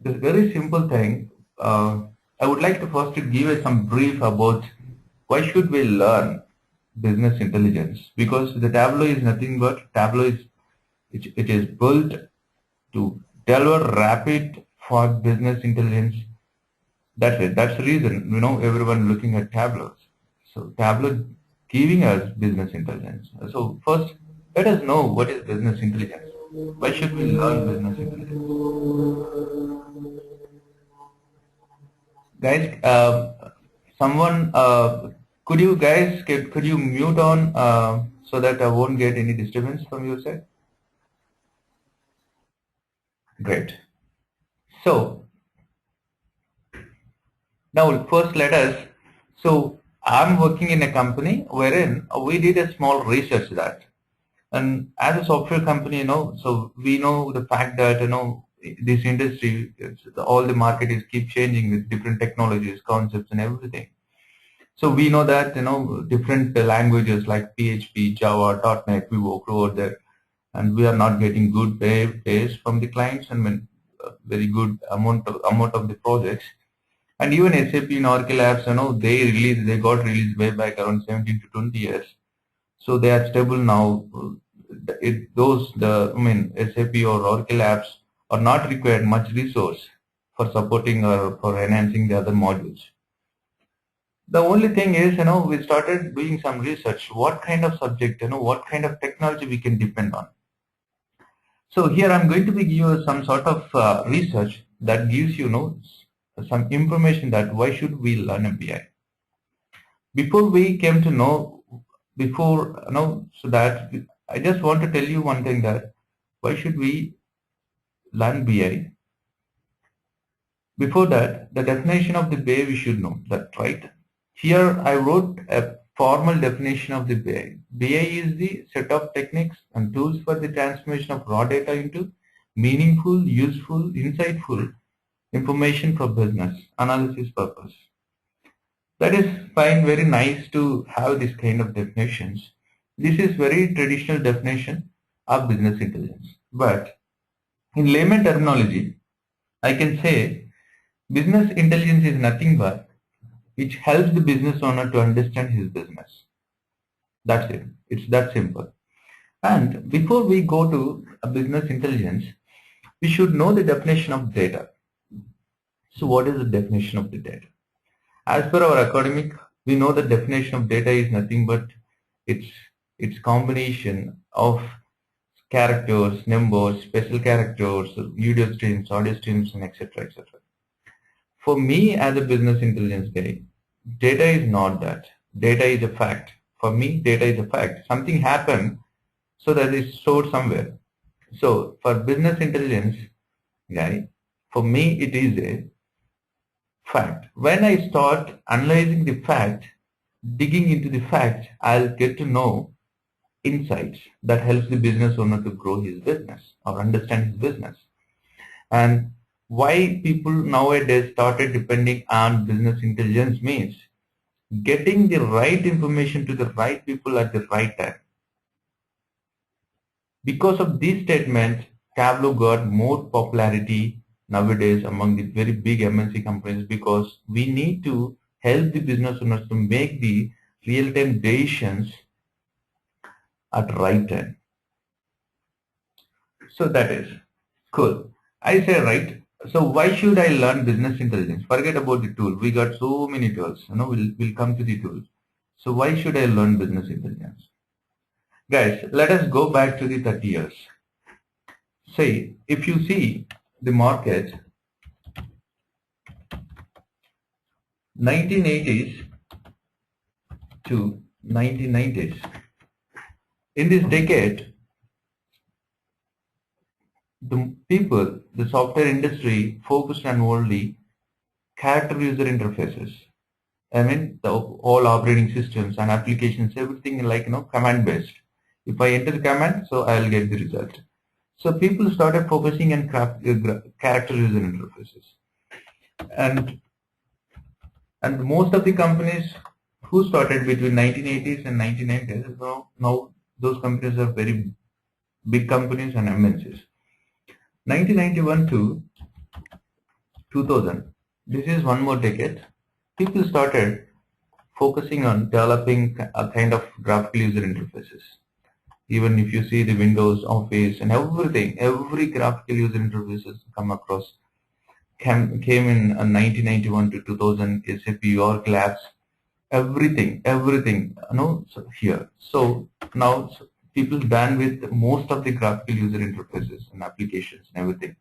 The very simple thing, I would like to first to give you some brief about why should we learn business intelligence, because the Tableau is nothing but Tableau is it is built to deliver rapid for business intelligence. That's it. That's the reason everyone looking at Tableaus. So Tableau giving us business intelligence. So first, let us know what is business intelligence. Why should we learn business intelligence? Guys, someone, could you mute on so that I won't get any disturbance from your side? Great. So now first let us, so I'm working in a company wherein we did a small research that, and as a software company, so we know the fact that, this industry, all the market is keep changing with different technologies, concepts and everything. So we know that, different languages like PHP, Java, .NET, we work over there, and we are not getting good pays from the clients, and very good amount of the projects. And even SAP and Oracle apps, they got released way back around 17 to 20 years. So they are stable now. SAP or Oracle apps are not required much resource for supporting or for enhancing the other modules. The only thing is, we started doing some research, what kind of subject, what kind of technology we can depend on. So here I'm going to give you some sort of research that gives some information that why should we learn a BI. Before we came to know, so that I just want to tell you one thing, that why should we learn BI. Before that, the definition of the BI we should know that, right? Here I wrote a formal definition of the BI. BI is the set of techniques and tools for the transformation of raw data into meaningful, useful, insightful information for business analysis purpose. That is fine, very nice to have this kind of definitions. This is very traditional definition of business intelligence. But in layman terminology, I can say business intelligence is nothing but which helps the business owner to understand his business. That's it. It's that simple. And before we go to a business intelligence, we should know the definition of data. So what is the definition of the data? As per our academic, we know the definition of data is nothing but its combination of characters, numbers, special characters, video streams, audio streams, and etc. etc. For me, as a business intelligence guy, data is not that. Data is a fact. For me, data is a fact. Something happened, so that is stored somewhere. So for business intelligence guy, for me, it is a fact. When I start analyzing the fact, digging into the fact, I'll get to know insights that helps the business owner to grow his business or understand his business. And why people nowadays started depending on business intelligence means getting the right information to the right people at the right time. Because of this statement, Tableau got more popularity nowadays among the very big MNC companies, because we need to help the business owners to make the real-time decisions at right time. So that is cool. I say, right. So why should I learn business intelligence? Forget about the tool. We got so many tools. We'll come to the tool. So why should I learn business intelligence? Guys, let us go back to the 30 years. Say, if you see the market, 1980s to 1990s. In this decade, the software industry focused on only character user interfaces. I mean, all operating systems and applications, everything like, command based. If I enter the command, so I'll get the result. So people started focusing on character user interfaces. And most of the companies who started between 1980s and 1990s, now those companies are very big companies and MNCs. 1991 to 2000, this is one more decade, people started focusing on developing a kind of graphical user interfaces. Even if you see the Windows, Office, and everything, every graphical user interfaces come across came in 1991 to 2000, SAP, Oracle apps, everything, so here. So now people done with most of the graphical user interfaces and applications and everything.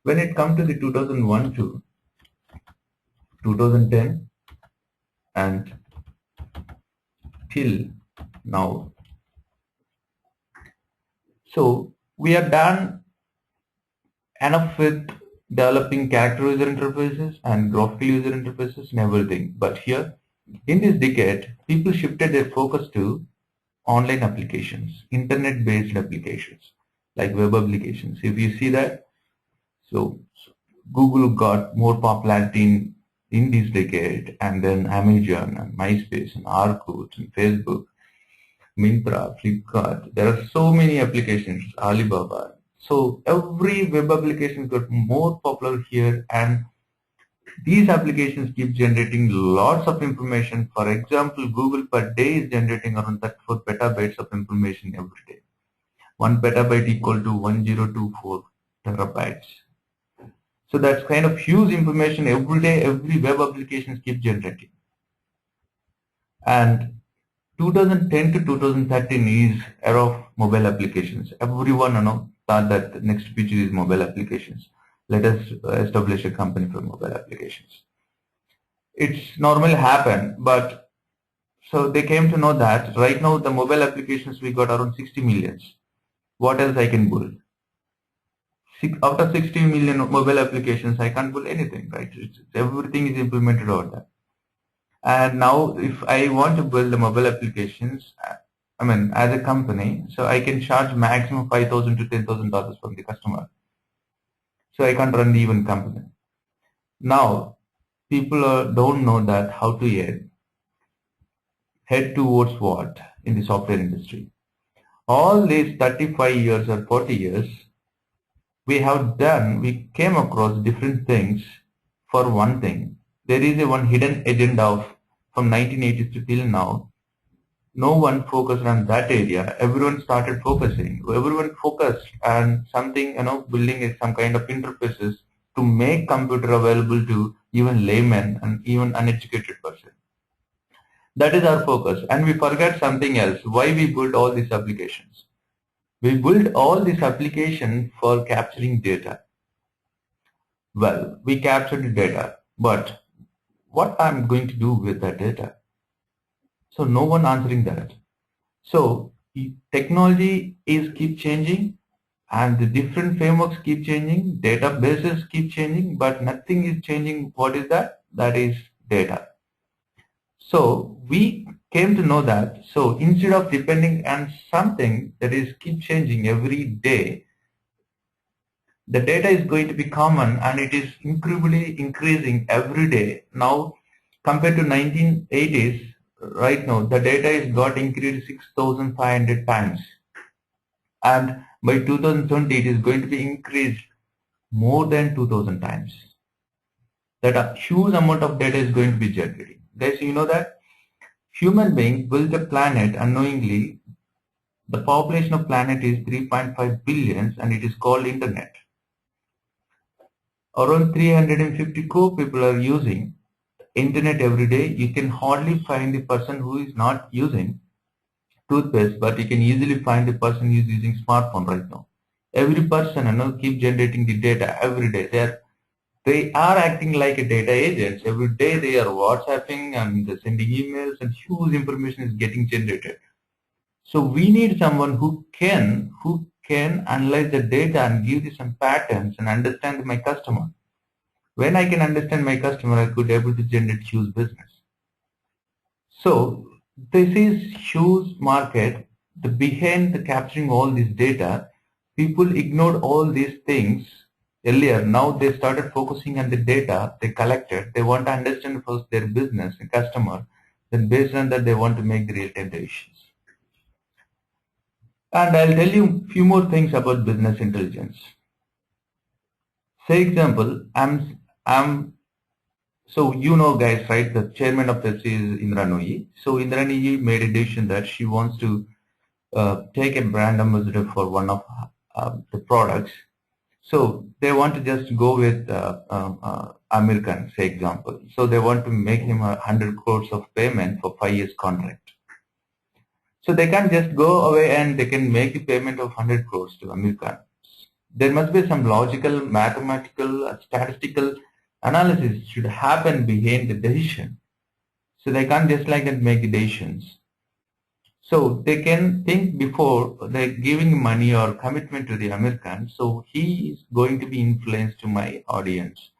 When it comes to the 2001 to 2010 and till now, so we are done enough with developing character user interfaces and graphical user interfaces and everything. But here, in this decade, people shifted their focus to online applications, internet-based applications, like web applications. If you see that, so Google got more popularity in this decade, and then Amazon and MySpace and Orkut and Facebook, Myntra, Flipkart. There are so many applications, Alibaba. So every web application got more popular here, and these applications keep generating lots of information. For example, Google per day is generating around 34 petabytes of information every day. 1 petabyte equal to 1024 terabytes. So that's kind of huge information every day. Every web applications keep generating. And 2010 to 2013 is era of mobile applications. Everyone thought that the next future is mobile applications. Let us establish a company for mobile applications. It's normally happen, but so they came to know that right now the mobile applications we got around 60 millions. What else I can build? Out of 60 million mobile applications, I can't build anything, right? Everything is implemented over there. And now if I want to build the mobile applications, I mean, as a company, so I can charge maximum $5,000 to $10,000 from the customer. So I can't run the even company. Now, people don't know that how to head towards what in the software industry. All these 35 years or 40 years, we came across different things for one thing. There is a one hidden agenda from 1980s to till now. No one focused on that area. Everyone started focusing. Everyone focused on something, building some kind of interfaces to make computer available to even laymen and even uneducated person. That is our focus. And we forget something else. Why we build all these applications? We build all these applications for capturing data. Well, we captured the data, but what I'm going to do with that data? So no one answering that. So technology keep changing, and the different frameworks keep changing, databases keep changing, but nothing is changing. What is that? That is data. So we came to know that, so instead of depending on something that is keep changing every day, the data is going to be common, and it is incredibly increasing every day. Now compared to 1980s, right now the data is got increased 6,500 times, and by 2020 it is going to be increased more than 2,000 times. That a huge amount of data is going to be generated. Guys, you know that human beings built the planet unknowingly. The population of planet is 3.5 billion, and it is called internet. Around 350 crore people are using internet every day. You can hardly find the person who is not using toothpaste, but you can easily find the person who is using smartphone right now. Every person keep generating the data every day. They are acting like a data agents. Every day they are WhatsApping and sending emails, and huge information is getting generated. So we need someone who can analyze the data and give you some patterns and understand my customer. When I can understand my customer, I could able to generate huge business. So this is huge market. Behind the capturing all this data, people ignored all these things earlier. Now they started focusing on the data they collected. They want to understand first their business and customer. Then based on that, they want to make the real-time decisions. And I'll tell you a few more things about business intelligence. Say example, So you know, guys, right? The chairman of Pepsi is Indra Nooyi. So Indra Nooyi made a decision that she wants to take a brand ambassador for one of the products. So they want to just go with Amir Khan, say example. So they want to make him 100 crores of payment for 5 years contract. So they can't just go away and they can make a payment of 100 crores to Amir Khan. There must be some logical, mathematical, statistical analysis should happen behind the decision. So they can't just like that make decisions. So they can think before they're giving money or commitment to the American. So he is going to be influenced to my audience,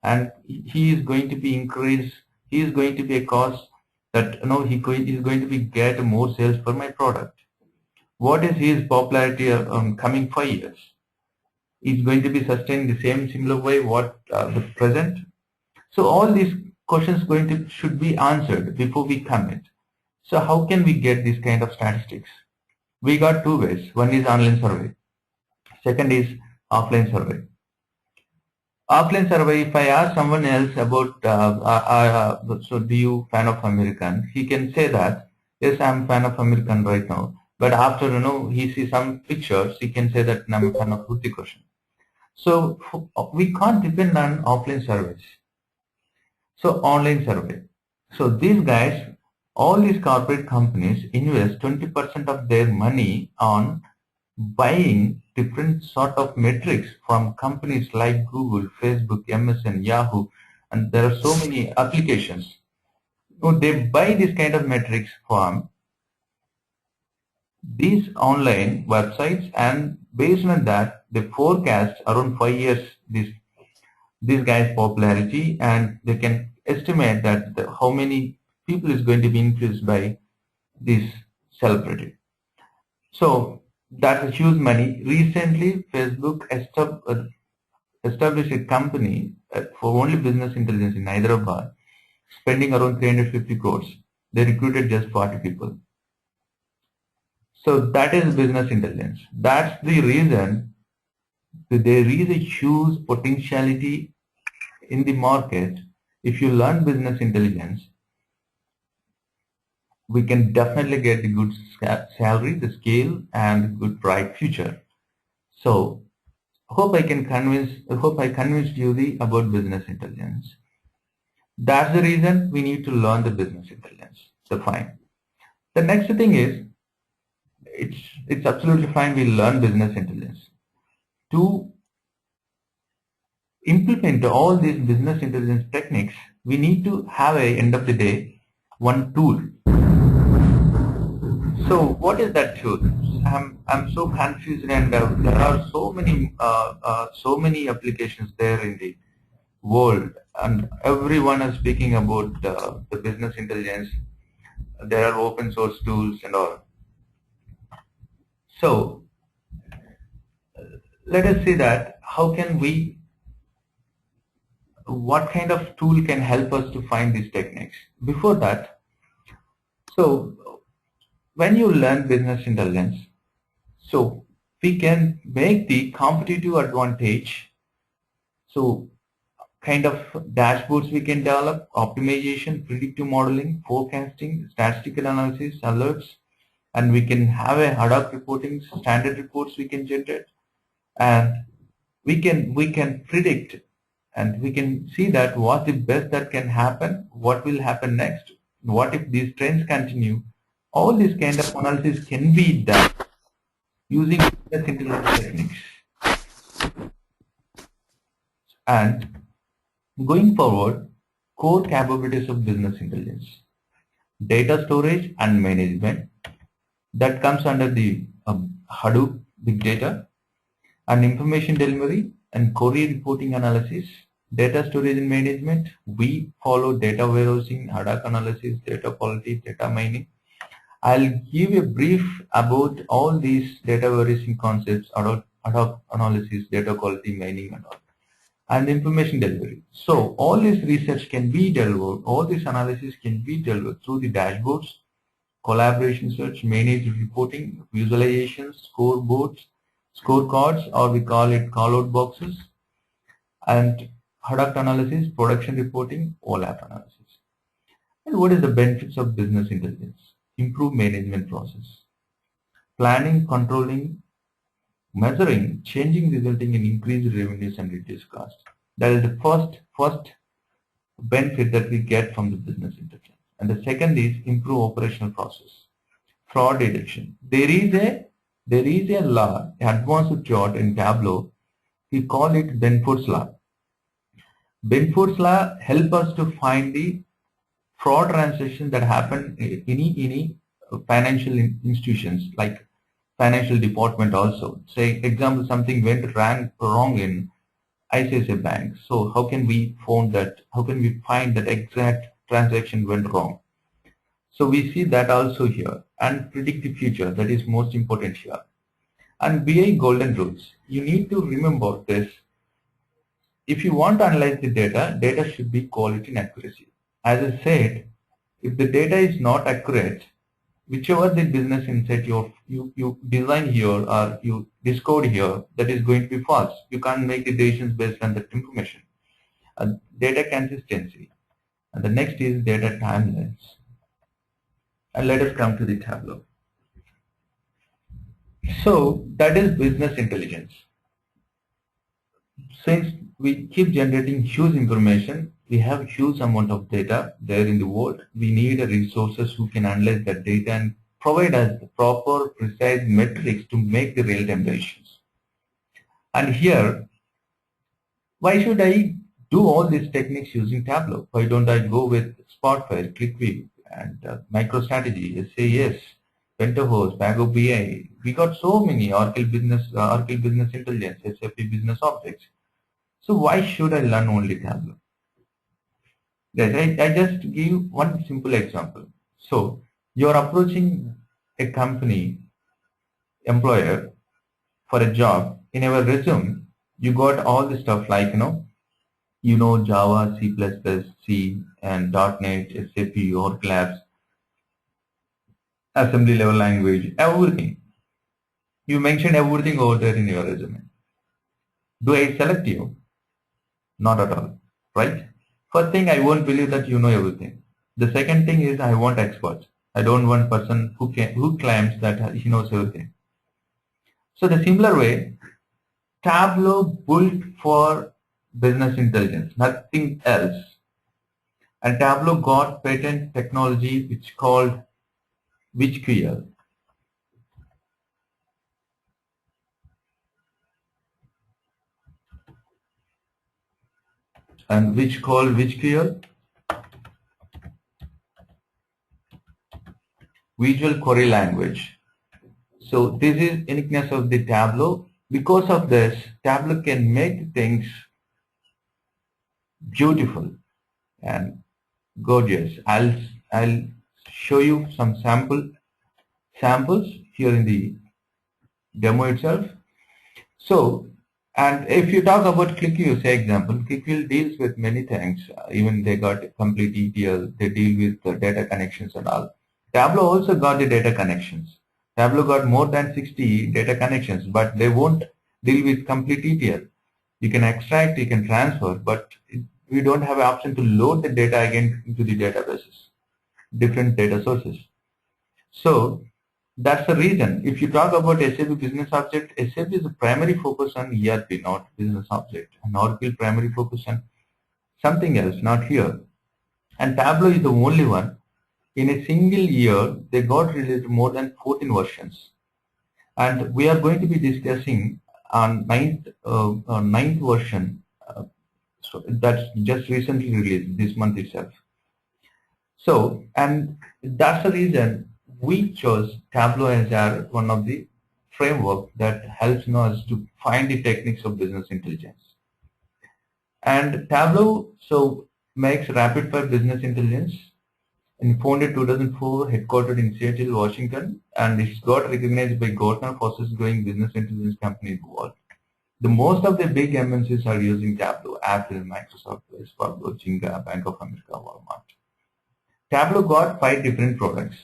and he is going to be increased. He is going to be a cause that he's going to be get more sales for my product. What is his popularity coming 5 years? Is going to be sustained the same similar way what the present. So all these questions should be answered before we commit. So how can we get this kind of statistics? We got two ways. One is online survey. Second is offline survey. Offline survey, if I ask someone else about, so do you fan of American? He can say that, yes, I'm fan of American right now. But after, he sees some pictures, he can say that I'm a fan of Hrithik Roshan. So we can't depend on offline surveys. So online survey. So these guys, all these corporate companies invest 20% of their money on buying different sort of metrics from companies like Google, Facebook, MSN, Yahoo, and there are so many applications. So they buy this kind of metrics from these online websites, and based on that, they forecast around 5 years this guy's popularity, and they can estimate that how many people is going to be influenced by this celebrity. So that's a huge money. Recently, Facebook established a company for only business intelligence in Hyderabad, spending around 350 crores. They recruited just 40 people. So that is business intelligence. That's the reason that there is a huge potentiality in the market. If you learn business intelligence, we can definitely get the good salary, the scale, and good bright future. So hope I convinced you about business intelligence. That's the reason we need to learn the business intelligence. So fine. The next thing is, it's absolutely fine we learn business intelligence. To implement all these business intelligence techniques, we need to have end of the day one tool. So what is that tool? I'm so confused, and there are so many applications there in the world, and everyone is speaking about the business intelligence. There are open source tools and all. So let us see that what kind of tool can help us to find these techniques. Before that, so when you learn business intelligence, so we can make the competitive advantage. So kind of dashboards we can develop, optimization, predictive modeling, forecasting, statistical analysis, alerts, and we can have a ad hoc reporting, standard reports we can generate, and we can predict, and we can see that what the best that can happen, what will happen next, what if these trends continue. All these kind of analysis can be done using business intelligence techniques. And going forward, core capabilities of business intelligence: data storage and management, that comes under the Hadoop big data, and information delivery and query reporting analysis. Data storage and management, we follow data warehousing, ad hoc analysis, data quality, data mining. I'll give a brief about all these data warehousing concepts, ad hoc analysis, data quality, mining, and all, and information delivery. So all this research can be delivered, all this analysis can be delivered through the dashboards, collaboration search, managed reporting, visualizations, scoreboards, scorecards, or we call it call-out boxes. And product analysis, production reporting, OLAP analysis. And what is the benefits of business intelligence? Improve management process. Planning, controlling, measuring, changing resulting in increased revenues and reduced costs. That is the first benefit that we get from the business intelligence. And the second is improve operational process. Fraud detection. There is a law, advanced chart in Tableau. We call it Benford's law. Benford's law help us to find the fraud transactions that happen in any financial institutions like financial department also. Say example, something went wrong in ICICI Bank. So how can we find that? How can we find that exact transaction went wrong? So we see that also here, and predict the future. That is most important here. And BI golden rules. You need to remember this. If you want to analyze the data should be quality and accuracy. As I said, if the data is not accurate, whichever the business insight you design here or you discode here, that is going to be false. You can't make the decisions based on that information. Data consistency. And the next is data timelines. And let us come to the Tableau. So that is business intelligence. Since we keep generating huge information, we have huge amount of data there in the world. We need resources who can analyze that data and provide us the proper, precise metrics to make the real-time decisions. And here, why should I do all these techniques using Tableau? Why don't I go with Spotfire, ClickView, and MicroStrategy, SAS, Pentahost, Pago BI? We got so many Oracle Business Intelligence, SAP Business Objects. So why should I learn only Tableau? Yes, I just give one simple example. So you are approaching a company employer for a job. In our resume, you got all the stuff like Java, C++, C, and .NET, SAP, Oracle Apps, assembly level language, everything. You mentioned everything over there in your resume. Do I select you? Not at all, right? First thing, I won't believe that you know everything. The second thing is I want experts. I don't want person who claims that he knows everything. So the similar way, Tableau built for business intelligence, nothing else. And Tableau got patent technology which called WHQL. And which called WHQL? Visual Query Language. So this is uniqueness of the Tableau. Because of this, Tableau can make things beautiful and gorgeous. I'll show you some samples here in the demo itself. So, and if you talk about ClickView, say example, ClickView deals with many things. Even they got complete ETL. They deal with the data connections and all. Tableau also got the data connections. Tableau got more than 60 data connections, but they won't deal with complete ETL. You can extract, you can transfer, but we don't have an option to load the data again into the databases, different data sources. So that's the reason. If you talk about SAP Business Object, SAP is a primary focus on ERP, not Business Object, and Oracle primary focus on something else, not here. And Tableau is the only one. In a single year, they got released more than 14 versions. And we are going to be discussing on ninth version. So that's just recently released this month itself. So, and that's the reason we chose Tableau as our one of the framework that helps us to find the techniques of business intelligence. And Tableau makes rapid fire business intelligence. And founded 2004, headquartered in Seattle, Washington, and it's got recognized by Gartner, fastest growing business intelligence company in the world. The most of the big MNCs are using Tableau: Apple, Microsoft, Wells Fargo, Jinga, Bank of America, Walmart. Tableau got 5 different products.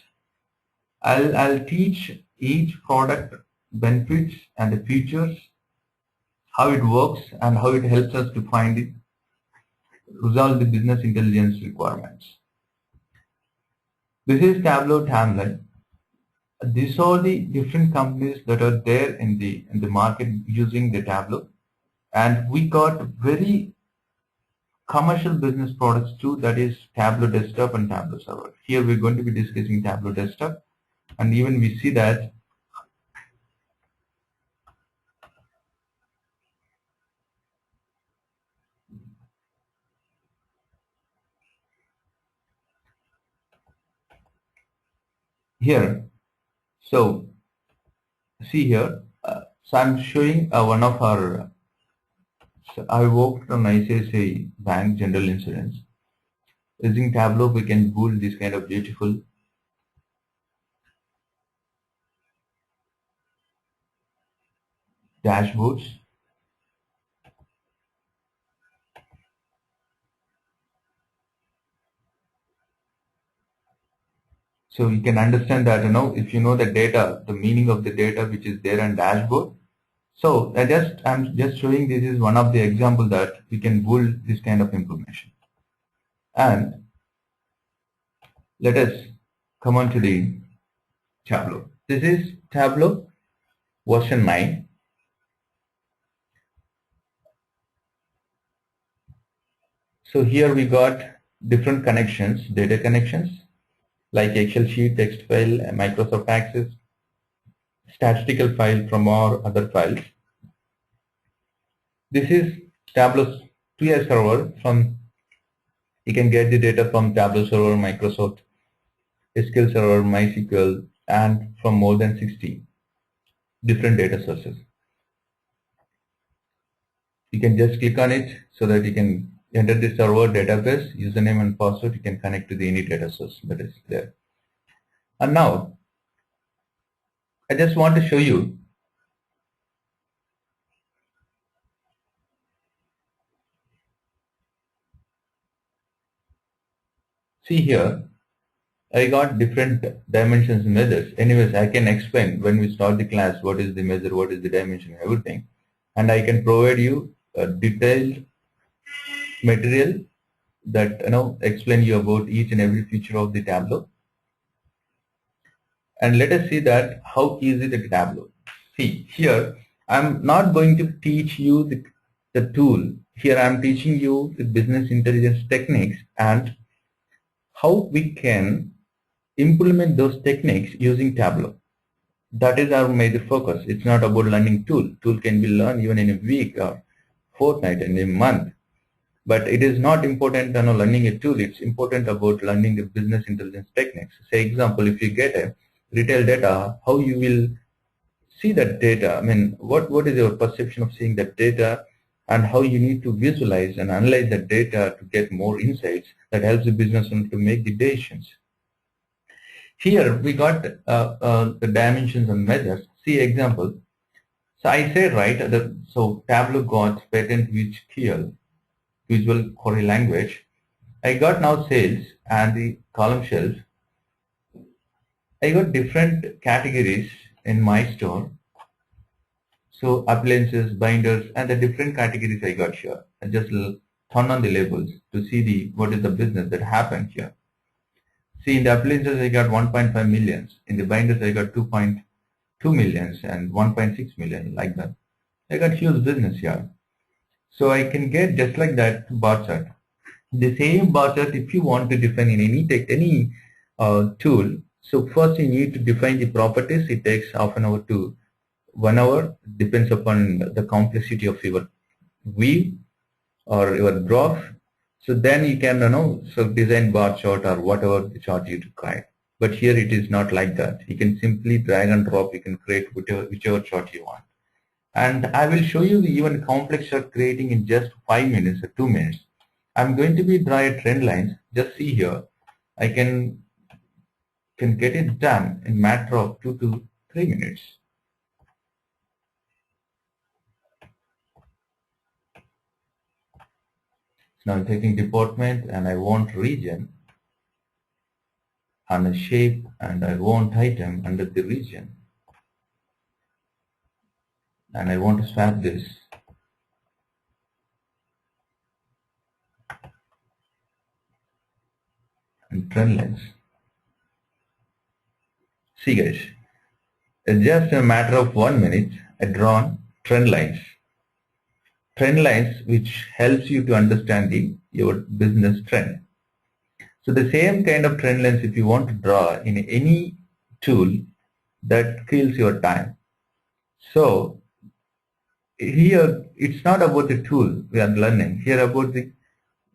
I'll teach each product benefits and the features, how it works, and how it helps us to find it. resolve the business intelligence requirements. This is Tableau Timeline. These are the different companies that are there in the market using the Tableau, and we got very commercial business products too, that is Tableau Desktop and Tableau Server. Here we're going to be discussing Tableau Desktop, and even we see that here. So see here, so I'm showing one of our, so I worked on ICICI Bank General Insurance. Using Tableau, we can build this kind of beautiful dashboards. So you can understand that, if you know the data, the meaning of the data which is there in dashboard. So I'm just showing this is one of the example that we can build this kind of information. And let us come on to the Tableau. This is Tableau version 9. So here we got different connections, data connections, like Excel sheet, text file, Microsoft Access, statistical file from our other files. This is Tableau TI server from, you can get the data from Tableau server, Microsoft SQL server, MySQL, and from more than 60 different data sources. You can just click on it so that you can enter the server database, username and password. You can connect to the any data source that is there. And now I just want to show you, see here, I got different dimensions measures. Anyways, I can explain when we start the class what is the measure, what is the dimension, everything. And I can provide you a detailed material that explain you about each and every feature of the Tableau. And let us see that how easy the Tableau. See here, I'm not going to teach you the tool. Here I'm teaching you the business intelligence techniques and how we can implement those techniques using Tableau. That is our major focus. It's not about learning tool. Tool can be learned even in a week or fortnight and a month. But it is not important learning a tool. It's important about learning the business intelligence techniques. Say example, if you get a retail data, how you will see that data. I mean, what is your perception of seeing that data, and how you need to visualize and analyze that data to get more insights that helps the business owner to make the decisions. Here we got the dimensions and measures. See example. So I said right. So Tableau got patent which QL, Visual Query Language. I got now sales and the column shelf. I got different categories in my store. So appliances, binders, and the different categories I got here. I just turn on the labels to see what is the business that happened here. See, in the appliances I got 1.5 millions. In the binders I got 2.2 millions and 1.6 million, like that. I got huge business here. So I can get just like that bar chart. The same bar chart, if you want to define in any tool, so first you need to define the properties. It takes half an hour to 1 hour, depends upon the complexity of your view or your graph. So then you can so design bar chart or whatever the chart you require. But here it is not like that. You can simply drag and drop. You can create whichever chart you want. And I will show you the even complex chart creating in just 5 minutes or 2 minutes. I'm going to be draw a trend lines. Just see here. I can get it done in matter of 2 to 3 minutes. Now I'm taking department and I want region and a shape and I want item under the region. And I want to swap this. and trend lines. See guys, in just a matter of 1 minute, I drawn trend lines. Trend lines which helps you to understanding your business trend. So the same kind of trend lines if you want to draw in any tool, that kills your time. So here it's not about the tool we are learning. Here about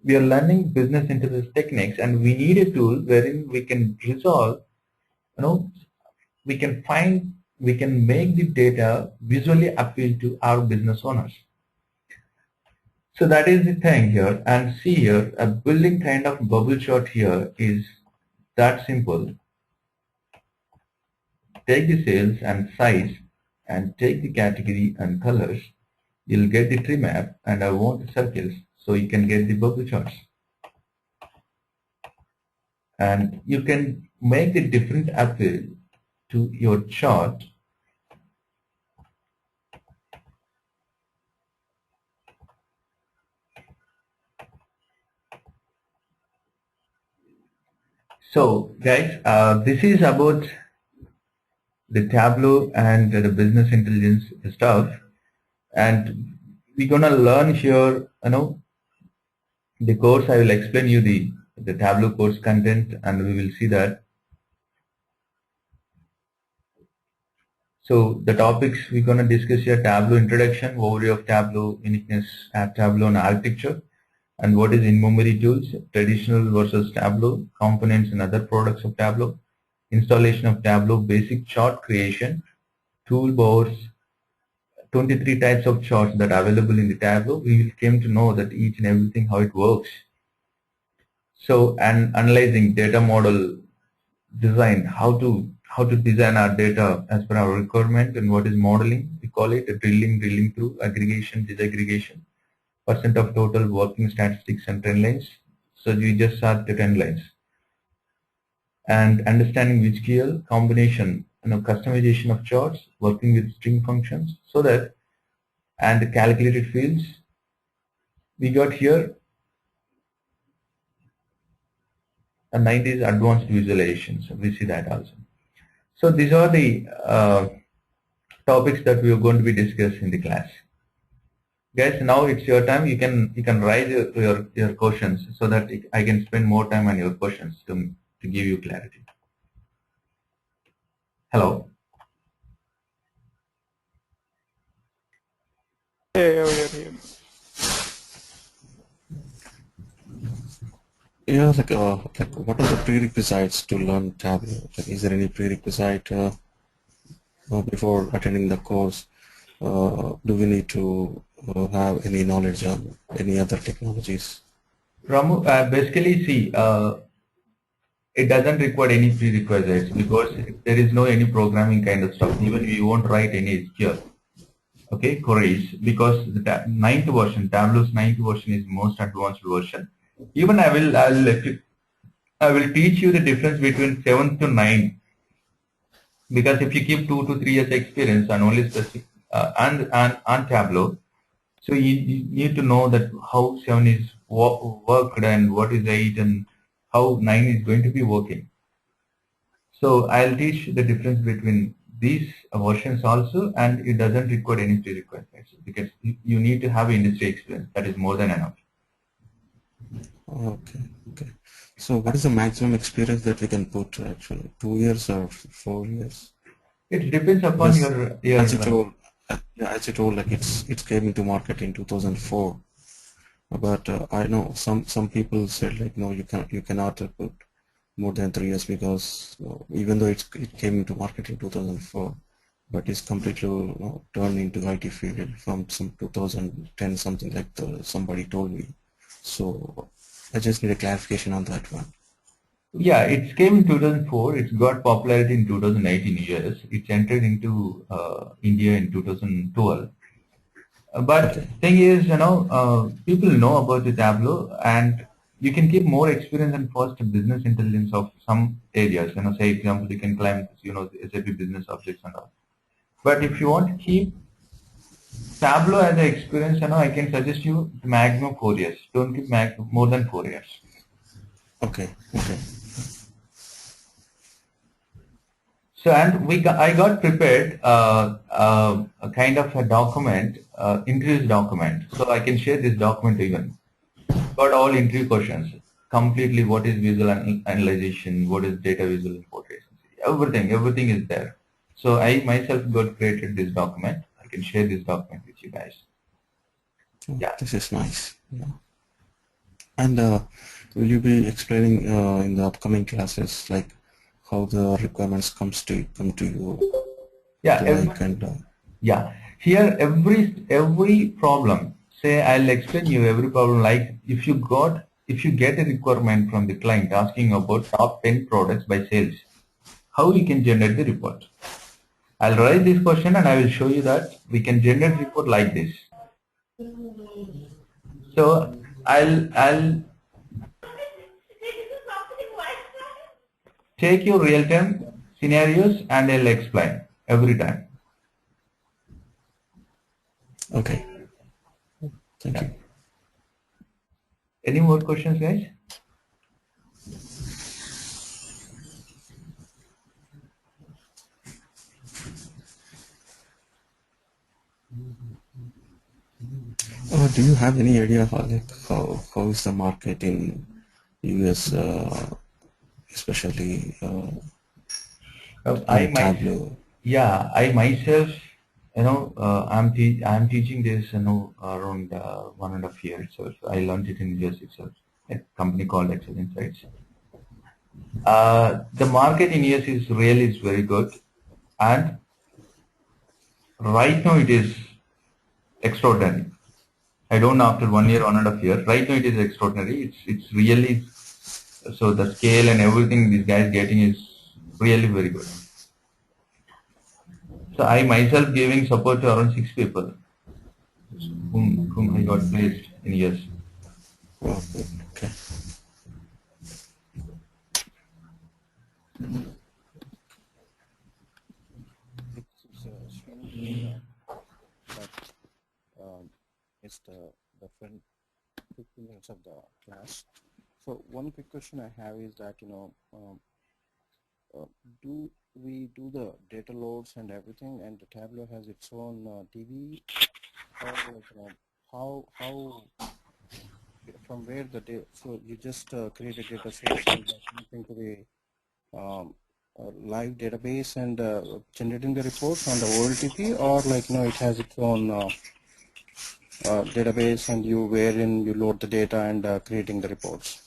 we are learning business intelligence techniques, and we need a tool wherein we can resolve, we can make the data visually appeal to our business owners. So that is the thing here, and see here a building kind of bubble chart here is that simple. Take the sales and size and take the category and colors. You'll get the tree map, and I want the circles so you can get the bubble charts. And you can make the different appeal to your chart. So guys, this is about the Tableau and the business intelligence stuff, and we're gonna learn here, the course. I will explain you the Tableau course content, and we will see that. So the topics we're gonna discuss here: Tableau introduction, overview of Tableau, uniqueness at Tableau and architecture, and what is in-memory tools, traditional versus Tableau, components and other products of Tableau, installation of Tableau, basic chart creation, toolbars, 23 types of charts that are available in the Tableau. We will came to know that each and everything how it works. So, and analyzing data model design, how to design our data as per our requirement, and what is modeling. We call it a drilling through, aggregation, disaggregation, percent of total, working statistics and trend lines. So we just saw the trend lines. And understanding which GL combination, customization of charts, working with string functions, so that, and the calculated fields. We got here a 90s advanced visualizations. We see that also. So these are the topics that we are going to be discussed in the class. Guys, now it's your time. You can write your questions so that I can spend more time on your questions to give you clarity. Hello. Yeah, we are here. Yeah, what are the prerequisites to learn Tableau? Like, is there any prerequisite before attending the course? Do we need to have any knowledge on any other technologies? Ramu, basically, see, it doesn't require any prerequisites because there is no any programming kind of stuff. Even we won't write any SQL. Okay, queries, because the ninth version, Tableau's ninth version is most advanced version. Even I will teach you the difference between 7th to 9th, because if you keep 2 to 3 years experience and only specific on Tableau, so you need to know that how 7 is worked and what is 8 and how 9 is going to be working. So I'll teach the difference between these versions also, and it doesn't require any prerequisites because you need to have industry experience. That is more than enough. Okay. So what is the maximum experience that we can put actually? 2 years or 4 years? It depends upon your as you told, like it came into market in 2004. But I know some people said like no, you cannot put more than 3 years because even though it came into market in 2004, but it's completely turned into IT field from some 2010 something like somebody told me. So I just need a clarification on that one. Yeah, it came in 2004. It got popularity in 2018 years. It entered into India in 2012. But thing is, people know about the Tableau, and you can keep more experience and first business intelligence of some areas. Say example, you can climb, SAP business objects and all. But if you want to keep Tableau as an experience, I can suggest you maximum 4 years. Don't keep more than 4 years. Okay. So, and I got prepared a kind of a document, interview document. So I can share this document even. Got all interview questions, completely what is visual analyzation, what is data visual importation, everything is there. So I myself got created this document. I can share this document with you guys. Oh, Yeah. this is nice. Yeah. And will you be explaining in the upcoming classes like how the requirements come to you, Yeah. Yeah. Here every problem. Say I'll explain you every problem. Like if you get a requirement from the client asking about top 10 products by sales, how you can generate the report. I'll write this question and I will show you that we can generate report like this. So I'll take your real-time scenarios and I'll explain every time. Okay. Thank you. Any more questions, guys? Do you have any idea how is the market in US, especially Tableau? I myself, I'm teaching this, around 1.5 years. So I learned it in US itself, a company called Excel Insights. The market in US is very good, and right now it is extraordinary. I don't know after 1 year, 1.5 years. Right now it is extraordinary. It's really, so the scale and everything these guys getting is really very good. So I myself giving support to around 6 people whom I got placed in years. Oh, okay. It's the front 15 minutes of the class. So one quick question I have is that do we do the data loads and everything, and the Tableau has its own DB, or like, how from where the data? So you just create a data source and connecting to the live database and generating the reports on the OLTP, or like it has its own database and wherein you load the data and creating the reports.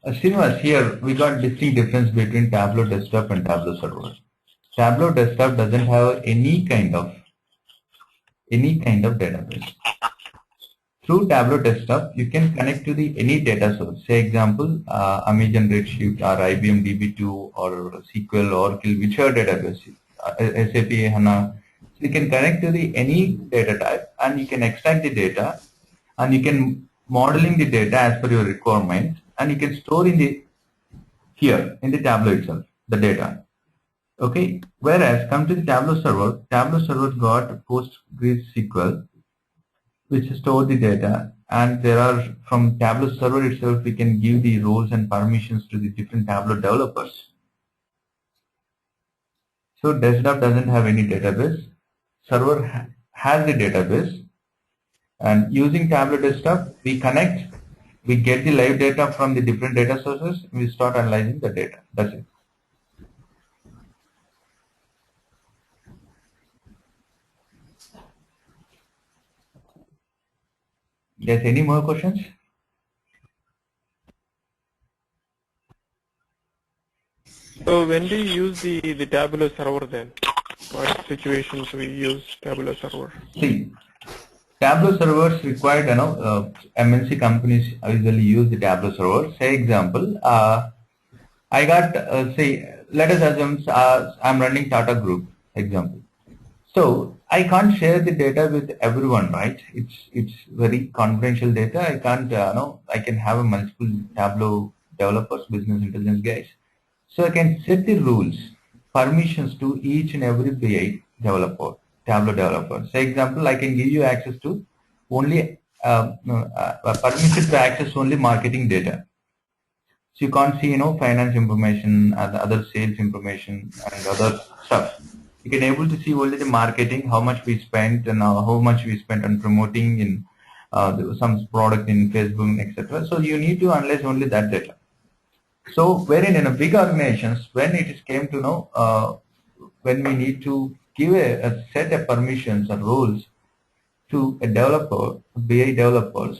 Srinivas, here we got distinct difference between Tableau Desktop and Tableau Server. Tableau Desktop doesn't have any kind of database. Through Tableau Desktop, you can connect to any data source. Say example, Amazon Redshift or IBM DB2 or SQL, Oracle, whichever database, SAP HANA. So you can connect to any data type and you can extract the data and you can modeling the data as per your requirement, and you can store in the Tableau itself the data. Okay. Whereas come to the Tableau server got PostgreSQL, which store the data, and there are from Tableau server itself we can give the roles and permissions to the different Tableau developers. So desktop doesn't have any database. Server has the database, and using Tableau Desktop we connect, we get the live data from the different data sources, we start analyzing the data. That's it. Yes, any more questions? So when do you use the Tableau server then? What situations we use Tableau server? See, Tableau servers required, MNC companies usually use the Tableau server. Say example, I got, say, let us assume I'm running Tata Group, example. So I can't share the data with everyone, right? It's very confidential data. I can't, I can have a multiple Tableau developers, business intelligence guys. So I can set the rules, permissions to each and every BI developer, Tableau developer. Say example, I can give you access to only permission to access only marketing data. So you can't see, finance information and other sales information and other stuff. You can able to see only the marketing, how much we spent and how much we spent on promoting in some product in Facebook, etc. So you need to analyze only that data. So wherein in a big organizations, when it is came to know, when we need to give a set of permissions or rules to a developer, BI developers,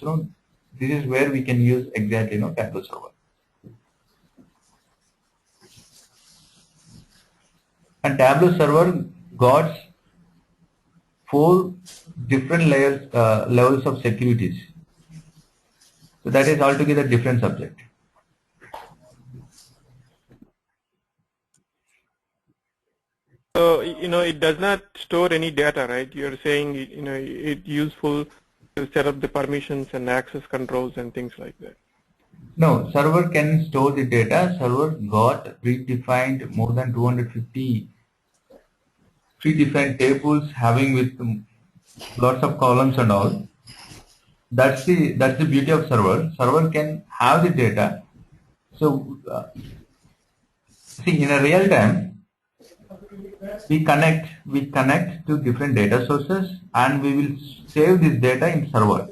this is where we can use exactly, Tableau server. And Tableau server got 4 different levels of securities. So that is altogether different subject. So, it does not store any data, right? You're saying, it's useful to set up the permissions and access controls and things like that. No, server can store the data. Server got predefined more than 250 predefined tables having with lots of columns and all. That's the beauty of server. Server can have the data. So see, in a real time, we connect to different data sources and we will save this data in server.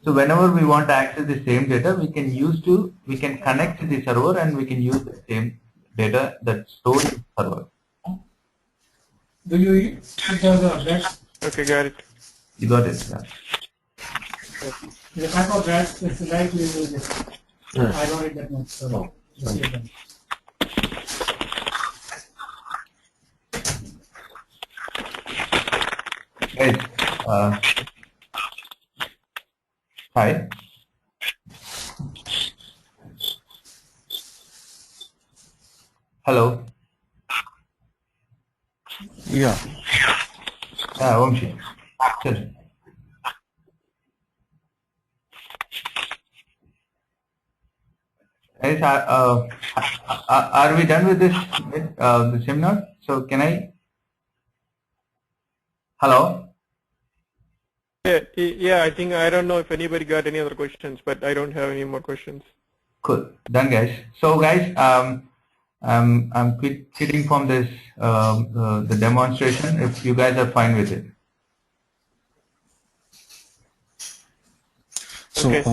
So whenever we want to access the same data, we can connect to the server and we can use the same data that's stored in server. Do you have the address? Okay, got it. You got it. Yeah. The type of address is right we use it. I don't read that much. So Guys, hi. Hello. Yeah. Vamshi. Sir. Guys, are we done with this the seminar? So can I? Hello. Yeah. I don't know if anybody got any other questions, but I don't have any more questions. Cool. Done, guys. So, guys, I'm quitting from this the demonstration. If you guys are fine with it. So Okay,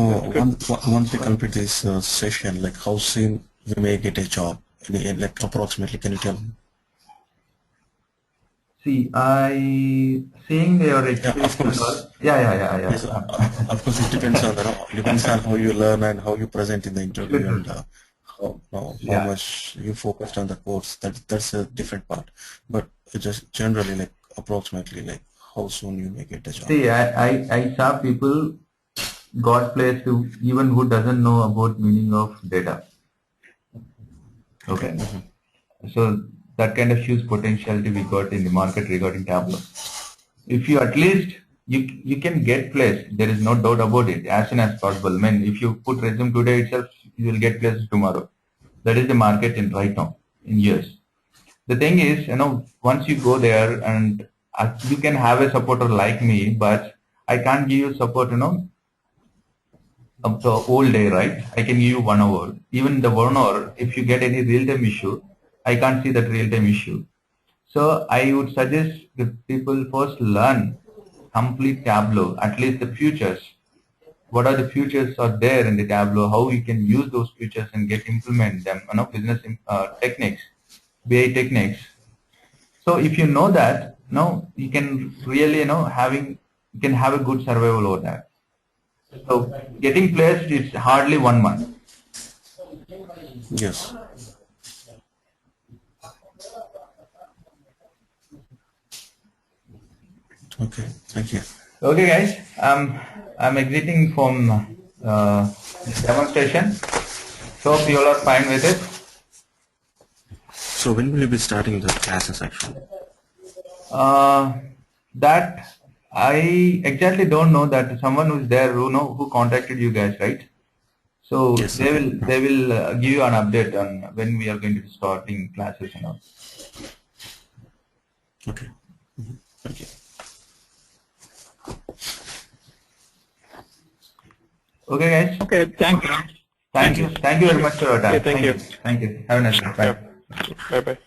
once we complete this session, like how soon we may get a job? Like approximately, can you tell me? See, seeing your experience. Of course. Yeah. Yes, of course, it depends on how you learn and how you present in the interview and how much you focused on the course. That's a different part. But just generally, like approximately, like how soon you may get a job. See, I saw people got placed to even who doesn't know about meaning of data. Okay. So that kind of huge potentiality we got in the market regarding Tableau. If you at least you can get placed, there is no doubt about it, as soon as possible. I mean, if you put resume today itself, you will get placed tomorrow. That is the market in right now in US. The thing is, once you go there and you can have a supporter like me, but I can't give you support, of the whole day, right? I can give you 1 hour. Even the 1 hour, if you get any real-time issue, I can't see that real-time issue. So I would suggest that people first learn complete Tableau, at least the features. What are the features are there in the Tableau? How you can use those features and implement them? Business techniques, BI techniques. So if you know that, you can really, you can have a good survival over that. So getting placed is hardly 1 month. Yes. Okay. Thank you. Okay, guys. I'm exiting from demonstration. So hope you all are fine with it. So when will you be starting the classes actually? That I exactly don't know. That someone who's there who contacted you guys, right? So Yes, they okay. will give you an update on when we are going to be starting classes and all. Okay. Thank you. Okay, guys. okay, thanks, Ram. Thank you. Thank you very much for your time. Okay, thank you. Thank you. Have a nice day. Bye. Bye bye.